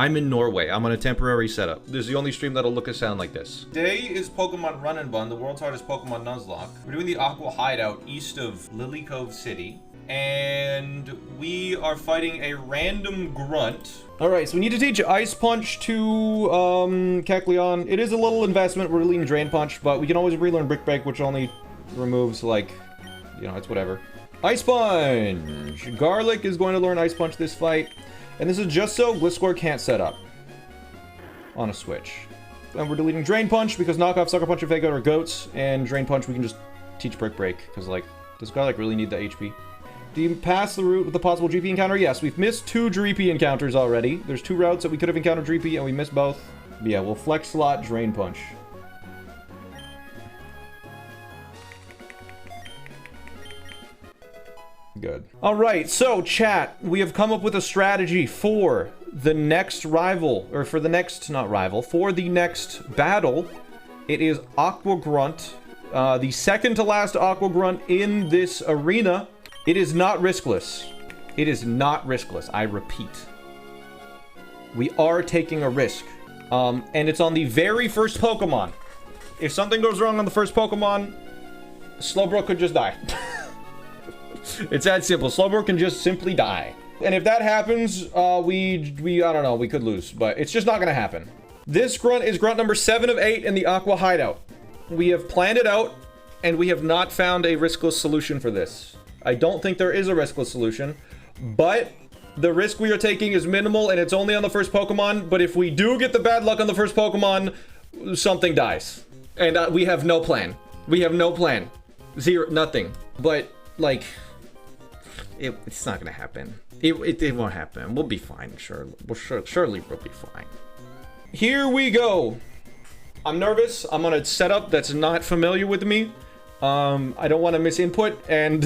I'm in Norway. I'm on a temporary setup. This is the only stream that'll look and sound like this. Today is Pokemon Run Bun, the world's hardest Pokemon Nuzlocke. We're doing the Aqua Hideout east of Lily Cove City. And we are fighting a random grunt. Alright, so we need to teach Ice Punch to Kecleon. It is a little investment. We're leading Drain Punch, but we can always relearn Brick Break, which only removes, like, you know, it's whatever. Ice Punch! Garlic is going to learn Ice Punch this fight. And this is just so Gliscor can't set up on a switch. And we're deleting Drain Punch because Knockoff, Sucker Punch, and Fake Out are goats. And Drain Punch, we can just teach Brick Break. Because, like, does Garlic really need the HP? Do you pass the route with the possible GP encounter? Yes, we've missed 2 Dreepy encounters already. There's 2 routes that we could have encountered Dreepy, and we missed both. But yeah, we'll flex slot Drain Punch. Good. Alright, so chat, we have come up with a strategy for the next rival, or for the next, not rival, for the next battle. It is Aqua Grunt, the second to last Aqua Grunt in this arena. It is not riskless. It is not riskless, I repeat. We are taking a risk. And it's on the very first Pokemon. If something goes wrong on the first Pokemon, Slowbro could just die. It's that simple. Slowbro can just simply die. And if that happens, I don't know, we could lose. But it's just not gonna happen. This grunt is grunt number 7 of 8 in the Aqua Hideout. We have planned it out, and we have not found a riskless solution for this. I don't think there is a riskless solution, but the risk we are taking is minimal, and it's only on the first Pokemon. But if we do get the bad luck on the first Pokemon, something dies. And we have no plan. We have no plan. Zero, nothing. But, like, it's not gonna happen. It won't happen. We'll be fine, sure. Surely we'll be fine. Here we go. I'm nervous. I'm on a setup that's not familiar with me. I don't want to miss input, and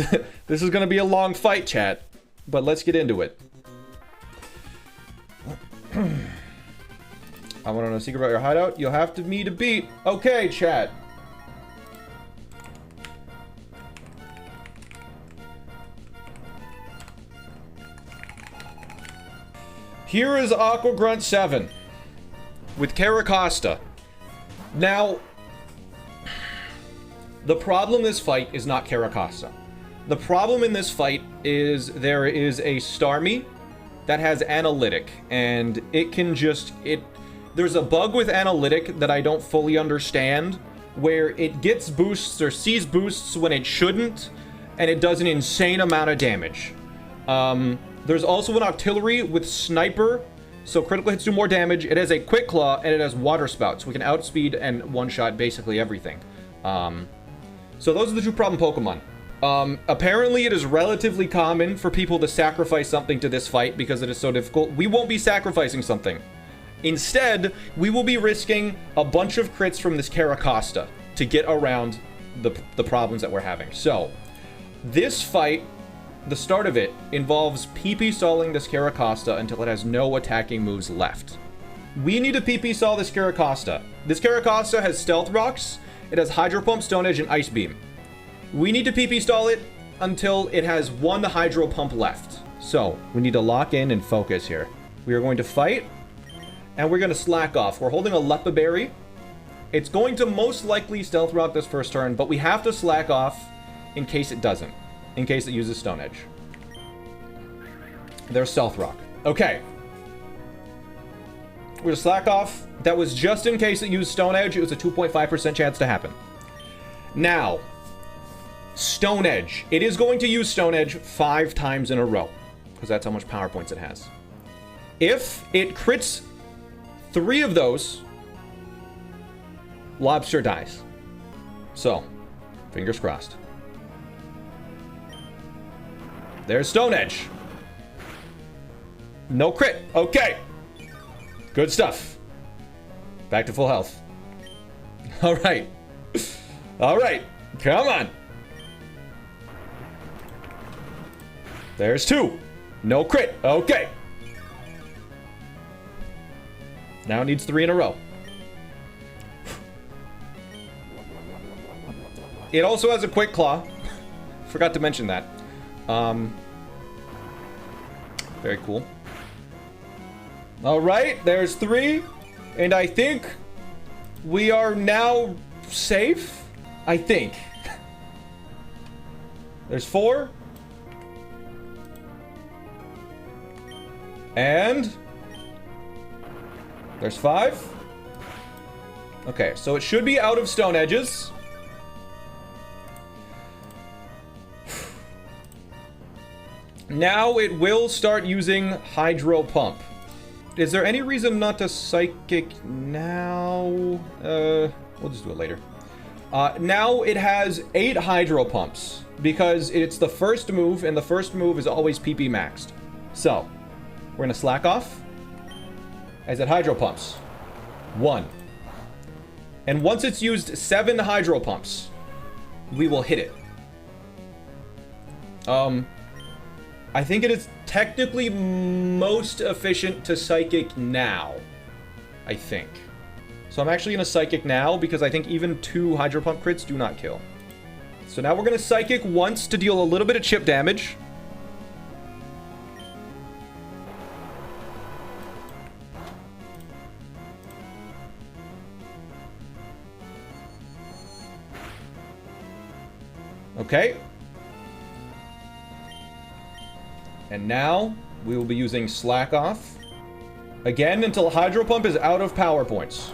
this is gonna be a long fight, chat. But let's get into it. I want to know a secret about your hideout. You'll have me to beat. Okay, chat. Here is Aqua Grunt 7 with Carracosta. Now, the problem in this fight is not Carracosta. The problem in this fight is there is a Starmie that has Analytic, and it can just, there's a bug with Analytic that I don't fully understand, where it gets boosts or sees boosts when it shouldn't, and it does an insane amount of damage. There's also an Artillery with Sniper, so critical hits do more damage. It has a Quick Claw, and it has Water Spout, so we can outspeed and one-shot basically everything. So those are the 2 problem Pokemon. Apparently it is relatively common for people to sacrifice something to this fight because it is so difficult. We won't be sacrificing something. Instead, we will be risking a bunch of crits from this Carracosta to get around the problems that we're having. So, this fight, the start of it, involves PP stalling this Carracosta until it has no attacking moves left. We need to PP stall this Carracosta. This Carracosta has Stealth Rocks, it has Hydro Pump, Stone Edge, and Ice Beam. We need to PP stall it until it has 1 Hydro Pump left. So, we need to lock in and focus here. We are going to fight, and we're going to slack off. We're holding a Leppa Berry. It's going to most likely Stealth Rock this first turn, but we have to slack off in case it doesn't. In case it uses Stone Edge. There's Stealth Rock. Okay. We're going to slack off. That was just in case it used Stone Edge. It was a 2.5% chance to happen. Now, Stone Edge. It is going to use Stone Edge 5 times in a row, because that's how much power points it has. If it crits 3 of those, Lobster dies. So, fingers crossed. There's Stone Edge. No crit. Okay. Good stuff. Back to full health. All right. All right. Come on. There's 2. No crit. Okay. Now it needs 3 in a row. It also has a Quick Claw. Forgot to mention that. Very cool. All right, there's 3. And I think we are now safe. I think. There's 4. And there's 5. Okay, so it should be out of stone edges. Now it will start using hydro pump. Is there any reason not to psychic now? We'll just do it later. Now it has 8 hydro pumps because it's the first move, and the first move is always PP maxed. So we're gonna slack off as it hydro pumps. 1. And once it's used 7 hydro pumps, we will hit it. I think it is technically most efficient to psychic now. I think. So I'm actually gonna psychic now because I think even 2 hydro pump crits do not kill. So now we're gonna psychic once to deal a little bit of chip damage. Okay. And now we will be using slack off again until hydro pump is out of power points.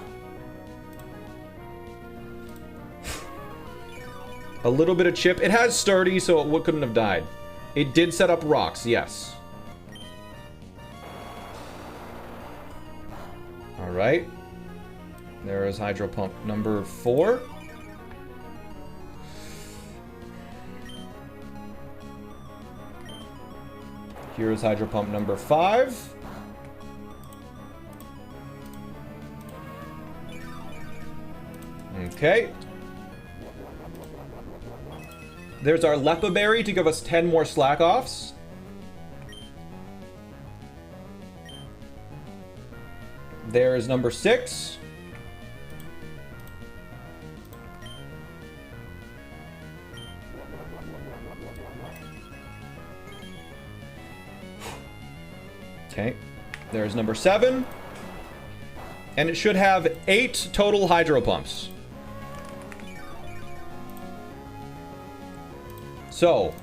A little bit of chip. It has sturdy, so it couldn't have died. It did set up rocks, yes. All right. There is hydro pump number 4. Here is hydro pump number 5. Okay. There's our Lepa Berry to give us 10 more slack offs. There's number 6. Okay, there's number 7. And it should have 8 total hydro pumps. So,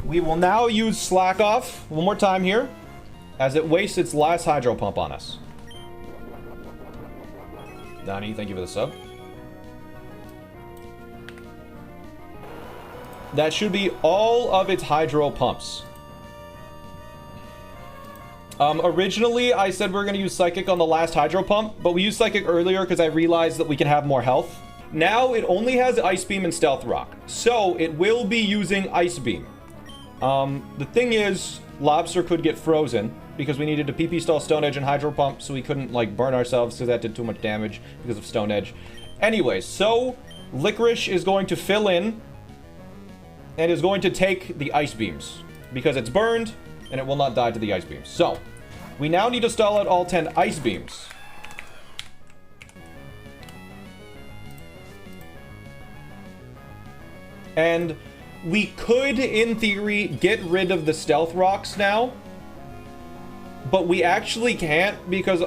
we will now use slack off one more time here, as it wastes its last hydro pump on us. Donnie, thank you for the sub. That should be all of its hydro pumps. Originally, I said we were going to use Psychic on the last Hydro Pump, but we used Psychic earlier because I realized that we can have more health. Now, it only has Ice Beam and Stealth Rock, so it will be using Ice Beam. The thing is, Lobster could get frozen because we needed to PP stall Stone Edge and Hydro Pump, so we couldn't, like, burn ourselves because that did too much damage because of Stone Edge. Anyways, so Licorice is going to fill in and is going to take the Ice Beams because it's burned and it will not die to the Ice Beams. So, we now need to stall out all 10 Ice Beams. And we could, in theory, get rid of the Stealth Rocks now. But we actually can't because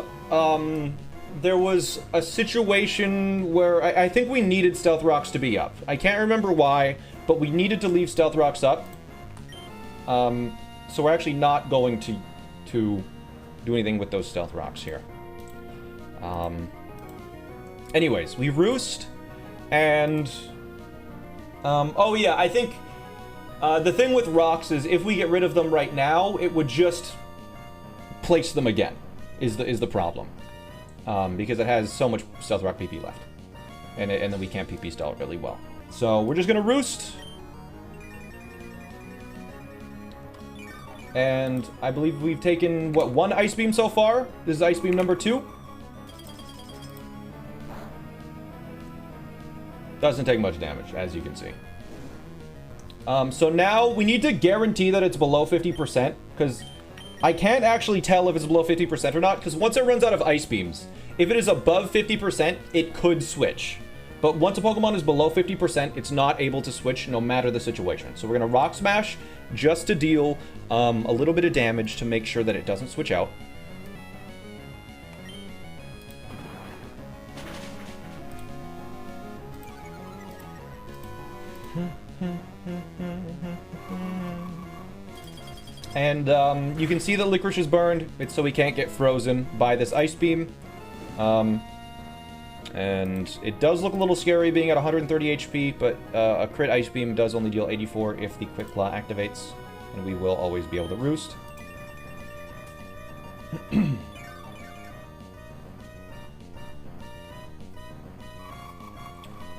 there was a situation where I think we needed Stealth Rocks to be up. I can't remember why, but we needed to leave Stealth Rocks up. So we're actually not going to do anything with those Stealth Rocks here. Anyways, we roost, and oh yeah, I think the thing with rocks is if we get rid of them right now, it would just place them again. Is the problem? Because it has so much Stealth Rock PP left, and then we can't PP stall it really well. So we're just gonna roost. And I believe we've taken, what, 1 Ice Beam so far? This is Ice Beam number 2. Doesn't take much damage, as you can see. So now we need to guarantee that it's below 50%, because I can't actually tell if it's below 50% or not, because once it runs out of Ice Beams, if it is above 50%, it could switch. But once a Pokemon is below 50%, it's not able to switch no matter the situation. So we're going to Rock Smash just to deal a little bit of damage to make sure that it doesn't switch out. And you can see that Licorice is burned. It's so he can't get frozen by this ice beam. And it does look a little scary being at 130 HP, but a crit ice beam does only deal 84 if the quick claw activates. And we will always be able to roost.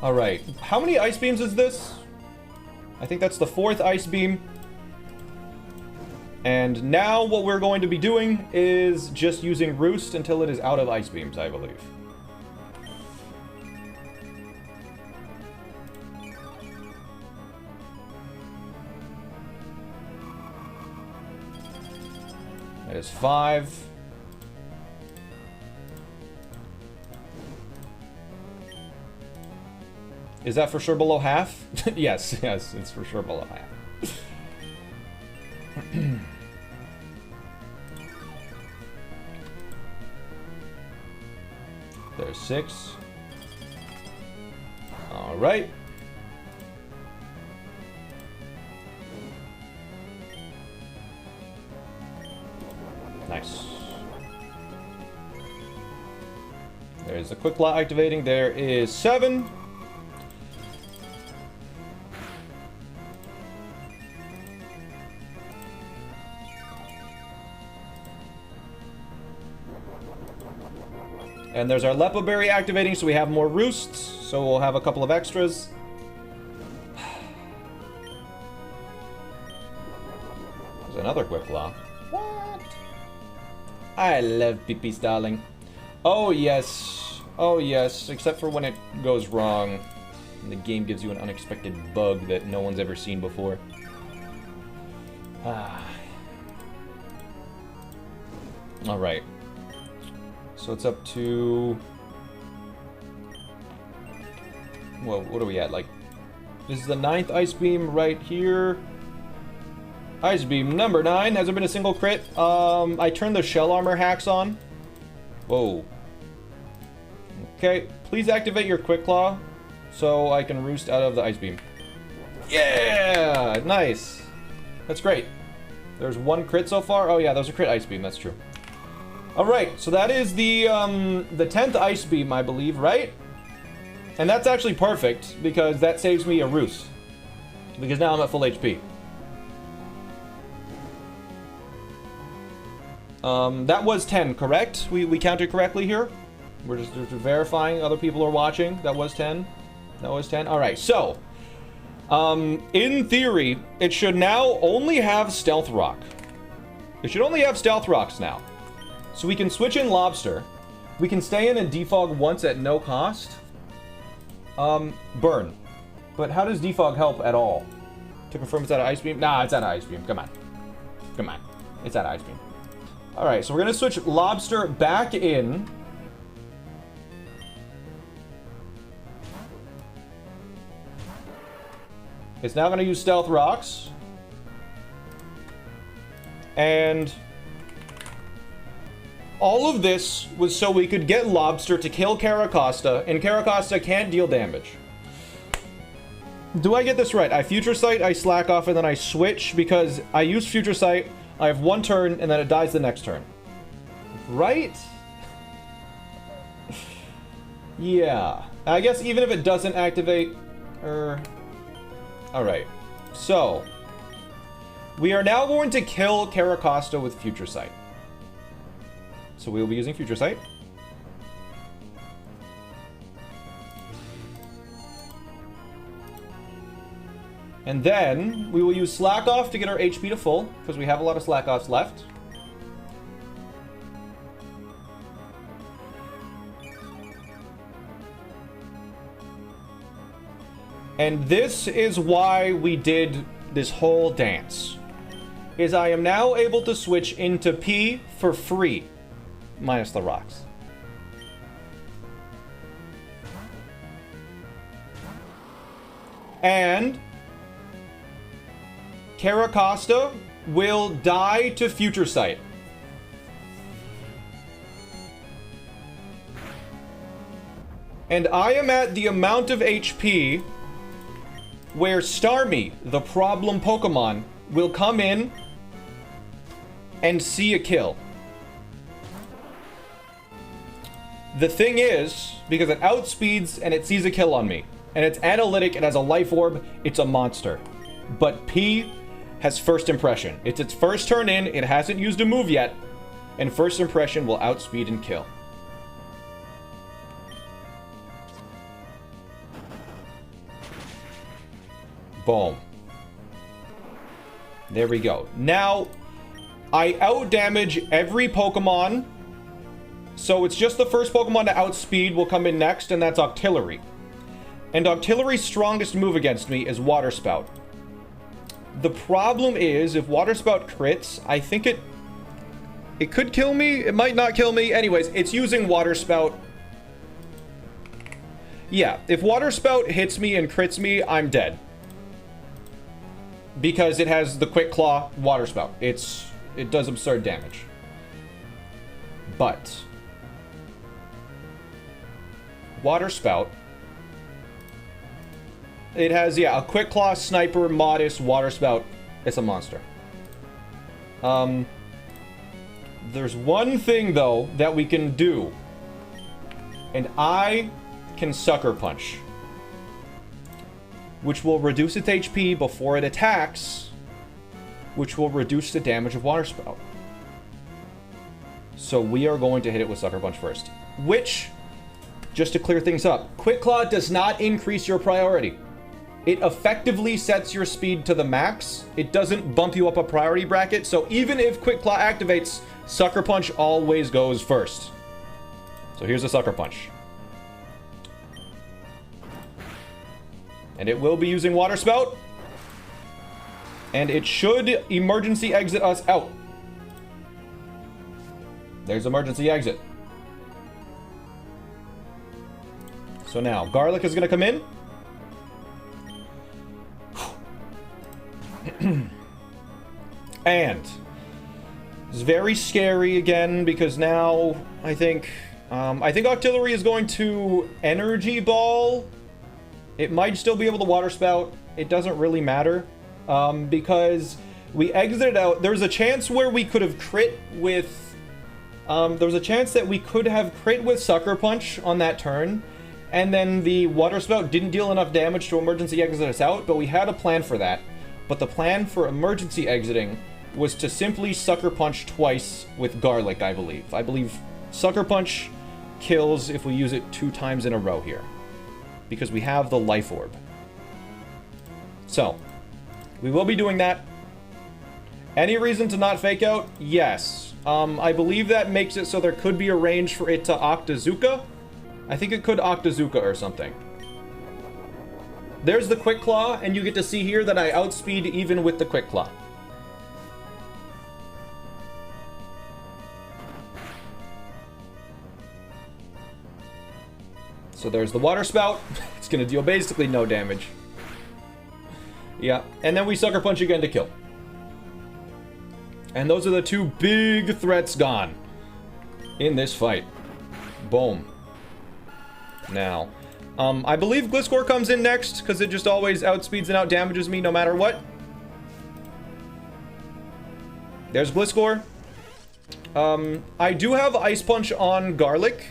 Alright, how many ice beams is this? I think that's the 4th ice beam. And now what we're going to be doing is just using Roost until it is out of ice beams, I believe. That is 5. Is that for sure below half? Yes, it's for sure below half. There's 6. All right. Nice. There's a quick claw activating. There is 7. And there's our Lepo Berry activating, so we have more roosts. So we'll have a couple of extras. There's another quick claw. What? I love Pee-Pee's darling. Oh yes. Oh yes. Except for when it goes wrong. And the game gives you an unexpected bug that no one's ever seen before. Alright. So it's up to... Well, what are we at? Like, this is the 9th Ice Beam right here. Ice Beam number 9. Has there been a single crit? I turned the Shell Armor hacks on. Whoa. Okay, please activate your Quick Claw so I can roost out of the Ice Beam. Yeah! Nice. That's great. There's 1 crit so far. Oh yeah, that was a crit Ice Beam. That's true. Alright, so that is the 10th Ice Beam, I believe, right? And that's actually perfect, because that saves me a roost. Because now I'm at full HP. That was 10, correct? We counted correctly here? We're just verifying other people are watching. That was 10. That was 10. Alright, so... in theory, it should now only have Stealth Rock. It should only have Stealth Rocks now. So we can switch in Lobster. We can stay in and defog once at no cost. Burn. But how does defog help at all? To confirm it's out of Ice Beam? Nah, it's out of Ice Beam. Come on. Come on. It's out of Ice Beam. Alright, so we're gonna switch Lobster back in. It's now gonna use Stealth Rocks. And... all of this was so we could get Lobster to kill Carracosta, and Carracosta can't deal damage. Do I get this right? I Future Sight, I slack off, and then I switch, because I use Future Sight, I have 1 turn, and then it dies the next turn. Right? Yeah. I guess even if it doesn't activate... Alright. So... we are now going to kill Carracosta with Future Sight. So we will be using Future Sight. And then we will use Slack Off to get our HP to full, because we have a lot of Slack Offs left. And this is why we did this whole dance. Is I am now able to switch into P for free. Minus the rocks. And Carracosta will die to Future Sight. And I am at the amount of HP where Starmie, the problem Pokemon, will come in and see a kill. The thing is, because it outspeeds and it sees a kill on me, and it's analytic, it has a life orb, it's a monster. But P has first impression. It's its first turn in, it hasn't used a move yet, and first impression will outspeed and kill. Boom. There we go. Now, I outdamage every Pokemon, so it's just the first Pokemon to outspeed will come in next, and that's Octillery. And Octillery's strongest move against me is Water Spout. The problem is, if Water Spout crits, I think it could kill me. It might not kill me. Anyways, it's using Water Spout. Yeah, if Water Spout hits me and crits me, I'm dead. Because it has the Quick Claw Water Spout. It does absurd damage. But Water Spout, it has, yeah, a Quick Claw, Sniper, Modest, Water Spout. It's a monster. There's one thing, though, that we can do. And I can Sucker Punch, which will reduce its HP before it attacks, which will reduce the damage of Water Spout. So we are going to hit it with Sucker Punch first. Which, just to clear things up, Quick Claw does not increase your priority. It effectively sets your speed to the max. It doesn't bump you up a priority bracket, so even if Quick Claw activates, Sucker Punch always goes first. So here's a Sucker Punch. And it will be using Water Spout. And it should emergency exit us out. There's emergency exit. So now, Garlic is going to come in. And it's very scary again, because now I think Octillery is going to Energy Ball. It might still be able to Water Spout. It doesn't really matter, because we exited out. There's a chance where we could have crit with there was a chance that we could have crit with Sucker Punch on that turn, and then the Water Spout didn't deal enough damage to emergency exit us out, but we had a plan for that. But the plan for emergency exiting was to simply Sucker Punch twice with Garlic, I believe. I believe Sucker Punch kills if we use it 2 times in a row here, because we have the Life Orb. So, we will be doing that. Any reason to not Fake Out? Yes. I believe that makes it so there could be a range for it to Octazooka. I think it could Octazooka or something. There's the Quick Claw, and you get to see here that I outspeed even with the Quick Claw. So there's the Water Spout. It's going to deal basically no damage. Yeah, and then we Sucker Punch again to kill. And those are the 2 big threats gone in this fight. Boom. Now, I believe Gliscor comes in next, because it just always outspeeds and outdamages me no matter what. There's Gliscor. I do have Ice Punch on Garlic,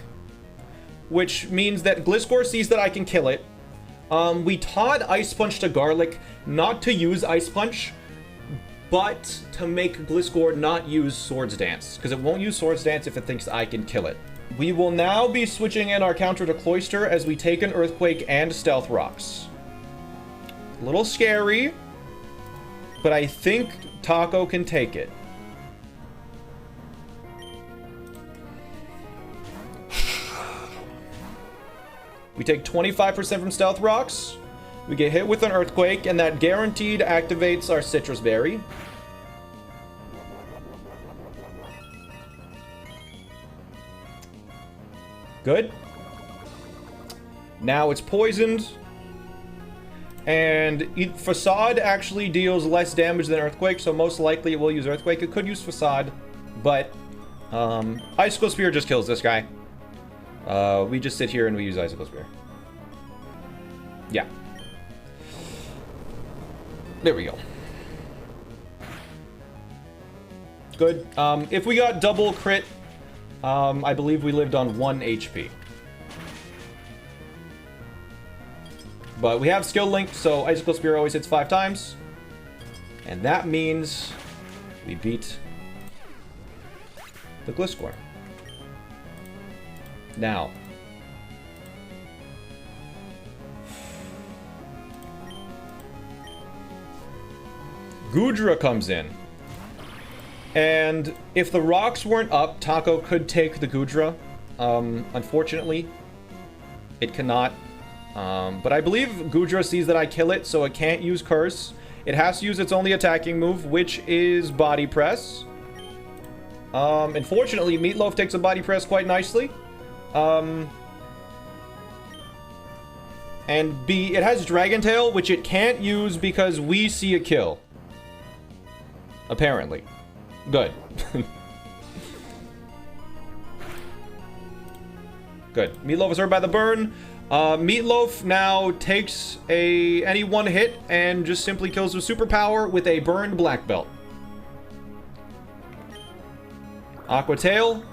which means that Gliscor sees that I can kill it. We taught Ice Punch to Garlic not to use Ice Punch, but to make Gliscor not use Swords Dance, because it won't use Swords Dance if it thinks I can kill it. We will now be switching in our counter to Cloyster as we take an Earthquake and Stealth Rocks. A little scary, but I think Taco can take it. We take 25% from Stealth Rocks. We get hit with an Earthquake, and that guaranteed activates our Citrus Berry. Good. Now it's poisoned. And Facade actually deals less damage than Earthquake, so most likely it will use Earthquake. It could use Facade, but Icicle Spear just kills this guy. We just sit here and we use Icicle Spear. Yeah. There we go. Good. If we got double crit, I believe we lived on 1 HP. But we have skill link, so Icicle Spear always hits 5 times. And that means we beat the Gliscor. Now, Goodra comes in. And if the rocks weren't up, Taco could take the Goodra. Unfortunately, it cannot. But I believe Goodra sees that I kill it, so it can't use Curse. It has to use its only attacking move, which is Body Press. Unfortunately, Meatloaf takes a Body Press quite nicely. And B, it has Dragon Tail, which it can't use because we see a kill. Apparently. Good. Good. Meatloaf is hurt by the burn. Meatloaf now takes any one hit and just simply kills with superpower with a burned black belt. Aqua Tail.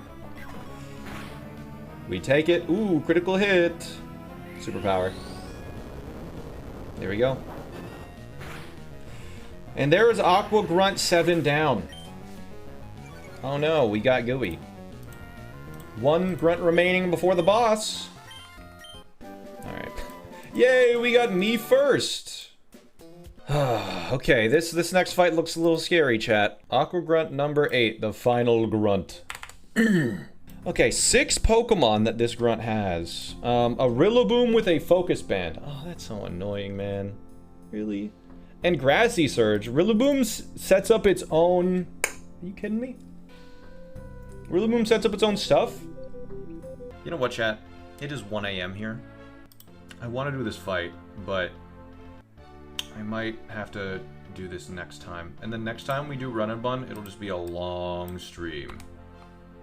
We take it. Ooh, critical hit. Superpower. There we go. And there is Aqua Grunt 7 down. Oh no, we got Gooey. 1 grunt remaining before the boss. Alright. Yay, we got me first! Okay, this next fight looks a little scary, chat. Aqua Grunt number 8, the final grunt. Okay, 6 Pokemon that this grunt has. A Rillaboom with a Focus Band. Oh, that's so annoying, man. Really? And Grassy Surge. Rillaboom sets up its own... Are you kidding me? Rillaboom sets up its own stuff? You know what, chat? It is 1 AM here. I want to do this fight, but I might have to do this next time. And then next time we do Run Bun, it'll just be a long stream.